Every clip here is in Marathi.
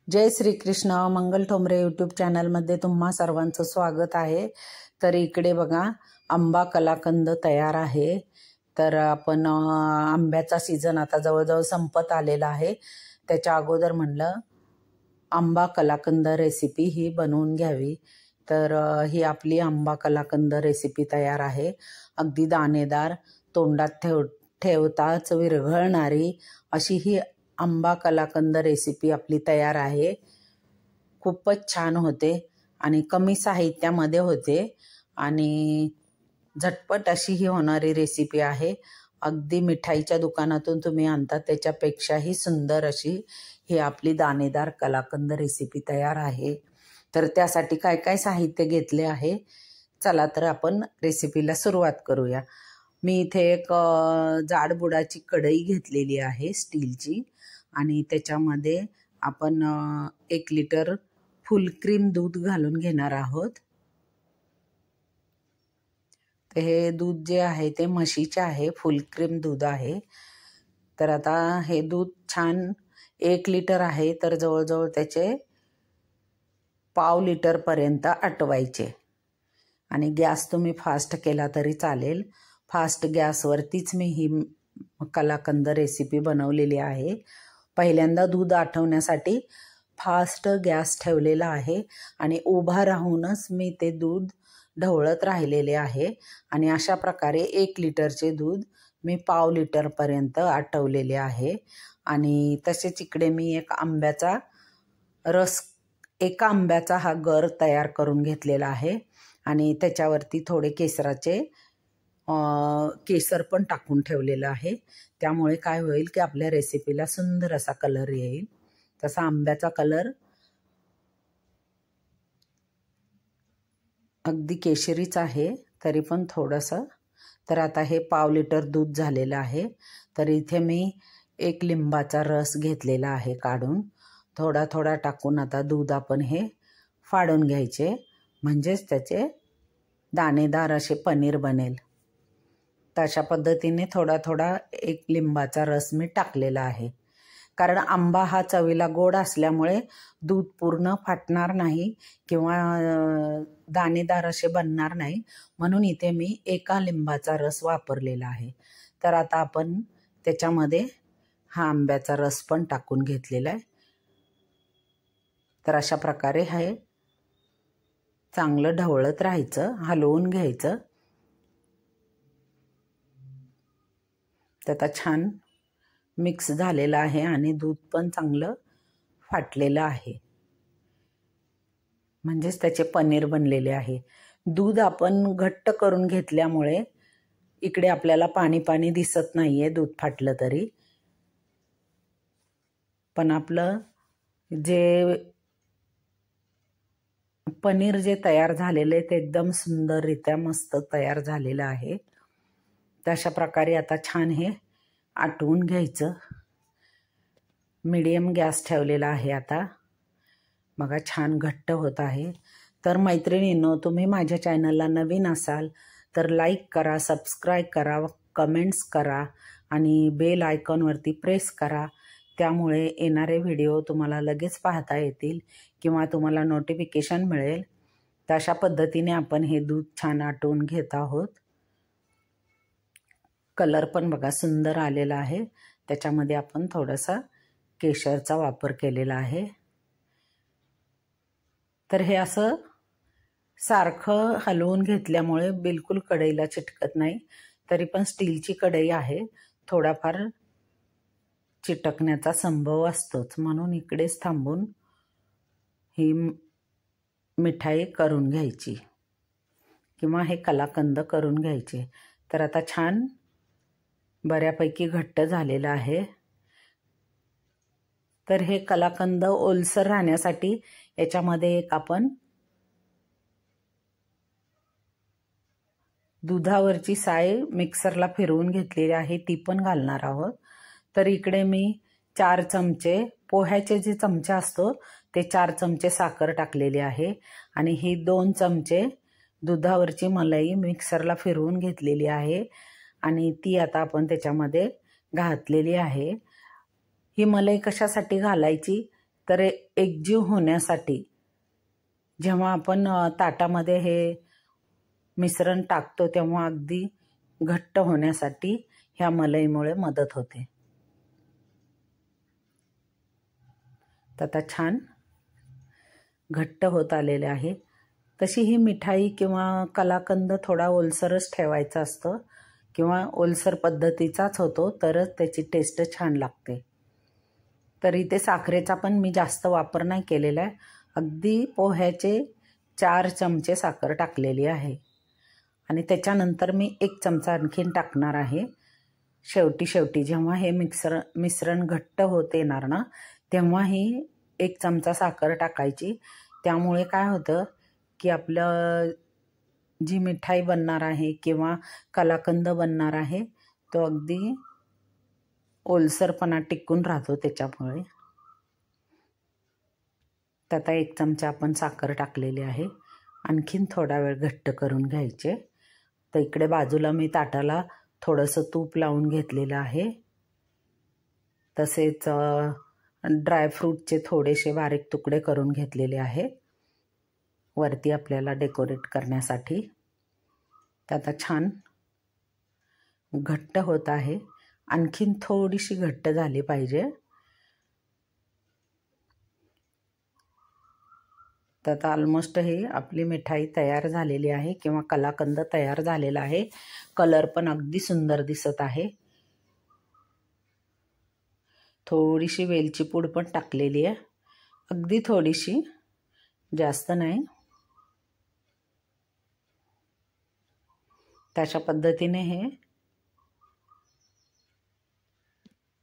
जय श्री कृष्ण. मंगल ठोंबरे यूट्यूब चॅनलमध्ये तुम्हा सर्वांचं स्वागत आहे. तर इकडे बघा आंबा कलाकंद तयार आहे. तर आपण आंब्याचा सीझन आता जवळजवळ संपत आलेला आहे. त्याच्या अगोदर म्हणलं आंबा कलाकंद रेसिपी ही बनवून घ्यावी. तर ही आपली आंबा कलाकंद रेसिपी तयार आहे. अगदी दाणेदार, तोंडात ठेवताच विरघळणारी अशी ही आंबा कलाकंद रेसिपी आपली तयार आहे. खूपच छान होते आणि कमी साहित्यामध्ये होते आणि झटपट अशी ही होणारी रेसिपी आहे. अगदी मिठाईच्या दुकानातून तुम्ही आणता त्याच्यापेक्षाही सुंदर अशी ही आपली दाणेदार कलाकंद रेसिपी तयार आहे. तर त्यासाठी काय काय साहित्य घेतले आहे, चला तर आपण रेसिपीला सुरुवात करूया. मी इथे एक जाडबुडाची कढई घेतलेली आहे स्टीलची आणि त्याच्यामध्ये आपण 1 लिटर फुल क्रीम दूध घालून घेणार आहोत. तर हे दूध जे आहे ते म्हशीचे आहे, फुल क्रीम दूध आहे. तर आता हे दूध छान 1 लिटर आहे, तर जवळजवळ त्याचे पाव लिटरपर्यंत आटवायचे आणि गॅस तुम्ही फास्ट केला तरी चालेल. फास्ट गॅसवरतीच मी ही कलाकंद रेसिपी बनवलेली आहे. पहिल्यांदा दूध आटवण्यासाठी फास्ट गॅस ठेवलेला आहे आणि उभा राहूनच मी ते दूध ढवळत राहिलेले आहे आणि अशा प्रकारे 1 लिटरचे दूध मी पाव लिटरपर्यंत आटवलेले आहे. आणि तसेच इकडे मी एका आंब्याचा हा गर तयार करून घेतलेला आहे आणि त्याच्यावरती थोडे केसर पण टाकून ठेवलेलं आहे. त्यामुळे काय होईल की आपल्या रेसिपीला सुंदर असा कलर येईल. तसा आंब्याचा कलर अगदी केशरीच आहे, तरी पण थोडंसं. तर आता हे पाव लिटर दूध झालेलं आहे. तर इथे मी 1 लिंबाचा रस घेतलेला आहे काढून. थोडा थोडा टाकून आता दूध आपण हे फाडून घ्यायचे, म्हणजेच त्याचे दाणेदार असे पनीर बनेल. तर अशा पद्धतीने थोडा थोडा 1 लिंबाचा रस मी टाकलेला आहे. कारण आंबा हा चवीला गोड असल्यामुळे दूध पूर्ण फाटणार नाही किंवा दाणेदार असे बनणार नाही, म्हणून इथे मी 1 लिंबाचा रस वापरलेला आहे. तर आता आपण त्याच्यामध्ये हा आंब्याचा रस पण टाकून घेतलेला आहे. तर अशा प्रकारे हे चांगलं ढवळत राहायचं, हलवून घ्यायचं. तर आता छान मिक्स झालेलं आहे आणि दूध पण चांगलं फाटलेलं आहे, म्हणजेच त्याचे पनीर बनलेले आहे. दूध आपण घट्ट करून घेतल्यामुळे इकडे आपल्याला पाणी पाणी दिसत नाहीये दूध फाटलं तरी. पण आपलं जे पनीर जे तयार झालेले ते एकदम सुंदररित्या मस्त तयार झालेलं आहे. तर अशा प्रकारे आता छान हे आटवून घ्यायचं. मीडियम गॅस ठेवलेला आहे. आता बघा छान घट्ट होत आहे. तर मैत्रिणींनो, तुम्ही माझ्या चॅनलला नवीन असाल तर लाईक करा, सबस्क्राईब करा, कमेंट्स करा आणि बेल आयकॉनवरती प्रेस करा. त्यामुळे येणारे व्हिडिओ तुम्हाला लगेच पाहता येतील किंवा तुम्हाला नोटिफिकेशन मिळेल. तर अशा पद्धतीने आपण हे दूध छान आटवून घेत आहोत. कलर पण बघा सुंदर आलेला आहे. त्याच्यामध्ये आपण थोडासा केशरचा वापर केलेला आहे. तर हे असं सारखं हलवून घेतल्यामुळे बिलकुल कढईला चिटकत नाही. तरी पण स्टीलची कढई आहे, थोडाफार चिटकण्याचा संभव असतोच, म्हणून इकडेच थांबून ही मिठाई करून घ्यायची किंवा हे कलाकंद करून घ्यायचे. तर आता छान बऱ्यापैकी घट्ट झालेलं आहे. तर हे कलाकंद ओलसर राहण्यासाठी याच्यामध्ये एक आपण दुधावरची साय मिक्सरला फिरवून घेतलेली आहे, ती पण घालणार आहोत. तर इकडे मी 4 चमचे पोह्याचे जे चमचे असतो ते 4 चमचे साखर टाकलेली आहे आणि ही 2 चमचे दुधावरची मलाई मिक्सरला फिरवून घेतलेली आहे आणि ती आता आपण त्याच्यामध्ये घातलेली आहे. ही मलाई कशासाठी घालायची तर एकजीव होण्यासाठी जेव्हा आपण ताटामध्ये हे मिश्रण टाकतो तेव्हा अगदी घट्ट होण्यासाठी ह्या मलईमुळे मदत होते. तर आता छान घट्ट होत आलेले आहे. तशी ही मिठाई किंवा कलाकंद थोडा ओलसरच ठेवायचा असतं किंवा ओलसर पद्धतीचाच होतो तरच त्याची टेस्ट छान लागते. तर इथे साखरेचा पण मी जास्त वापर नाही केलेला आहे. अगदी पोह्याचे 4 चमचे साखर टाकलेली आहे आणि त्याच्यानंतर मी 1 चमचा आणखीन टाकणार आहे. शेवटी जेव्हा हे मिश्रण घट्ट होत येणार ना तेव्हा ही 1 चमचा साखर टाकायची. त्यामुळे काय होतं की आपलं जी मिठाई बनणार आहे किंवा कलाकंद बनणार आहे तो अगदी ओलसरपणा टिकून राहतो त्याच्यामुळे. तर आता 1 चमचा आपण साखर टाकलेली आहे. आणखीन थोडा वेळ घट्ट करून घ्यायचे. तर इकडे बाजूला मी ताटाला थोडंसं तूप लावून घेतलेलं आहे. तसेच ड्रायफ्रूटचे थोडेसे बारीक तुकडे करून घेतलेले आहे वरती आपल्याला डेकोरेट करण्यासाठी. तर आता छान घट्ट होत आहे. आणखीन थोडीशी घट्ट झाली पाहिजे. तर आता ऑलमोस्ट ही आपली मिठाई तयार झालेली आहे किंवा कलाकंद तयार झालेला आहे. कलर पण अगदी सुंदर दिसत आहे. थोडीशी वेलची पूड पण टाकलेली आहे, अगदी थोडीशी, जास्त नाही. तशा पद्धतीने हे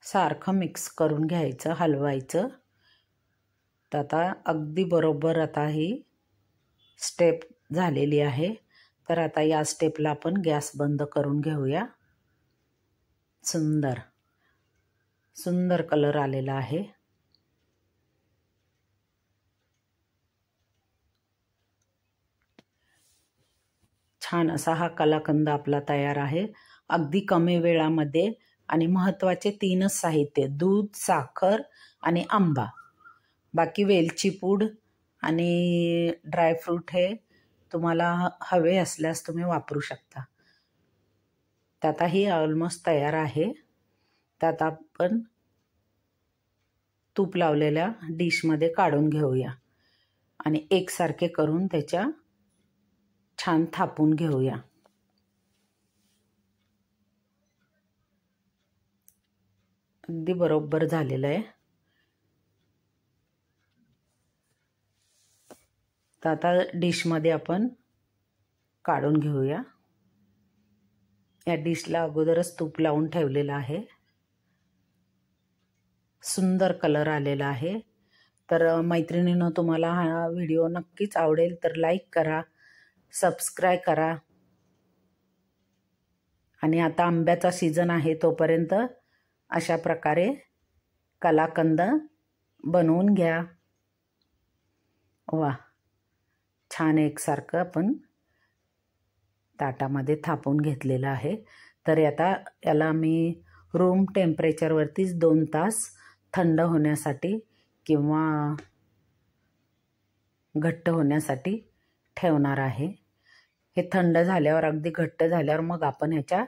सारखं मिक्स करून घ्यायचं, हलवायचं. तर आता अगदी बरोबर आता ही स्टेप झालेली आहे. तर आता या स्टेपला आपण गॅस बंद करून घेऊया. सुंदर कलर आलेला आहे. छान असा हा कलाकंद आपला तयार आहे. अगदी कमी वेळामध्ये आणि महत्त्वाचे 3च साहित्य, दूध, साखर आणि आंबा. बाकी वेलची पूड आणि ड्रायफ्रूट हे तुम्हाला हवे असल्यास तुम्ही वापरू शकता. तर आता ही ऑलमोस्ट तयार आहे. तर आता आपण तूप लावलेल्या डिशमध्ये काढून घेऊया आणि एकसारखे करून त्याच्या छान थापून घेऊया. अगदी बरोबर झालेलं आहे. तर आता डिशमध्ये आपण काढून घेऊया. या डिशला अगोदरच तूप लावून ठेवलेलं आहे. सुंदर कलर आलेला आहे. तर मैत्रिणींनो, तुम्हाला हा व्हिडिओ नक्कीच आवडेल तर लाईक करा, सबस्क्राईब करा. आणि आता आंब्याचा सीझन आहे तोपर्यंत अशा प्रकारे कलाकंद बनवून घ्या. वा, छान एकसारखं आपण ताटामध्ये थापून घेतलेलं आहे. तर आता याला मी रूम टेम्परेचरवरतीच 2 तास थंड होण्यासाठी किंवा घट्ट होण्यासाठी ठेवणार आहे. हे थंड झाल्यावर, अगदी घट्ट झाल्यावर मग आपण ह्याच्या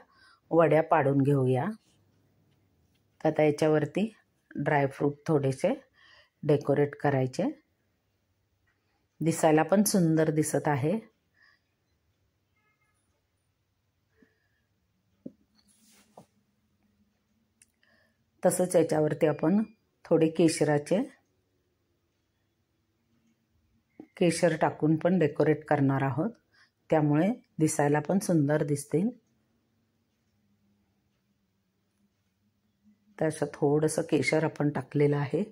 वड्या पाडून घेऊया. तर आता याच्यावरती ड्रायफ्रूट थोडेसे डेकोरेट करायचे. दिसायला पण सुंदर दिसत आहे. तसंच याच्यावरती आपण थोडे केशर टाकून पण डेकोरेट करणार आहोत. त्यामुळे दिसायला पण सुंदर दिसतील. त्याच्यात थोडंसं केशर आपण टाकलेलं आहे.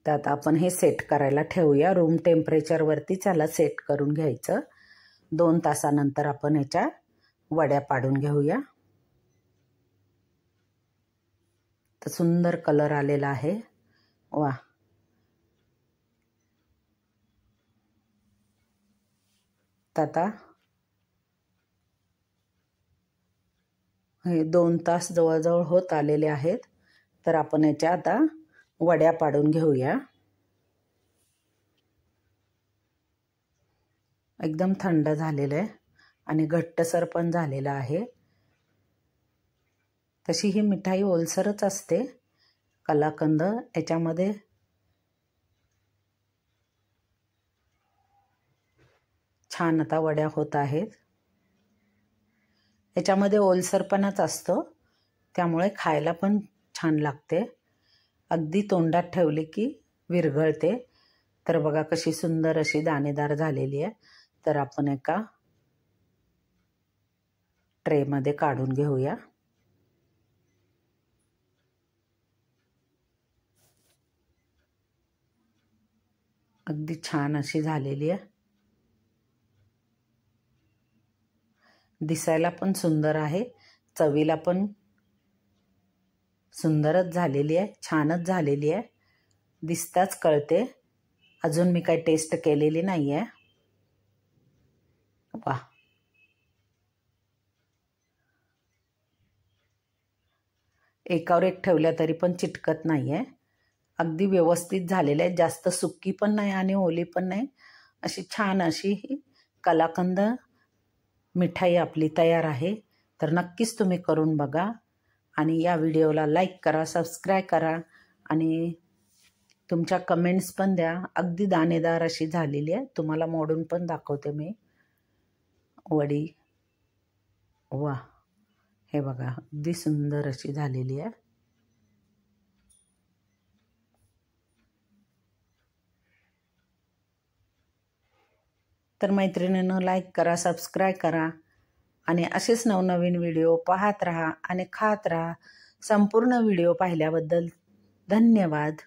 तर आता आपण हे सेट करायला ठेवूया. रूम टेम्परेचरवरतीच याला सेट करून घ्यायचं. 2 तासानंतर आपण ह्याच्या वड्या पाडून घेऊया. तर सुंदर कलर आलेला आहे. वा, तर आता हे 2 तास जवळजवळ होत आलेले आहेत. तर आपण याच्या आता वड्या पाडून घेऊया. एकदम थंड झालेलं आहे आणि घट्टसर पण झालेलं आहे. तशी ही मिठाई ओलसरच असते कलाकंद. याच्यामध्ये छान आता वड्या होत आहेत. याच्यामध्ये ओलसरपणाच असतो, त्यामुळे खायला पण छान लागते. अगदी तोंडात ठेवली की विरघळते. तर बघा कशी सुंदर अशी दाणेदार झालेली आहे. तर आपण एका ट्रेमध्ये काढून घेऊया. अगदी छान अशी झालेली आहे. दिसायला पण सुंदर आहे, चवीला पण सुंदरच झालेली आहे, छानच झालेली आहे. दिसताच कळते. अजून मी काही टेस्ट केलेली नाही आहे. वाह, एकावर एक ठेवल्या तरी पण चिटकत नाही आहे. अगदी व्यवस्थित झालेलं आहे. जास्त सुकी पण नाही आणि ओली पण नाही. अशी छान अशी ही कलाकंद मिठाई आपली तयार आहे. तर नक्कीच तुम्ही करून बघा आणि या व्हिडिओला लाईक करा, सबस्क्राईब करा आणि तुमच्या कमेंट्स पण द्या. अगदी दाणेदार अशी झालेली आहे. तुम्हाला मोडून पण दाखवते मी वडी. वाह, हे बघा अगदी सुंदर अशी झालेली आहे. तर मैत्रिणींनो, लाईक करा, सबस्क्राईब करा आणि असेच नवनवीन व्हिडिओ पाहत राहा आणि खात राहा. संपूर्ण व्हिडिओ पाहिल्याबद्दल धन्यवाद.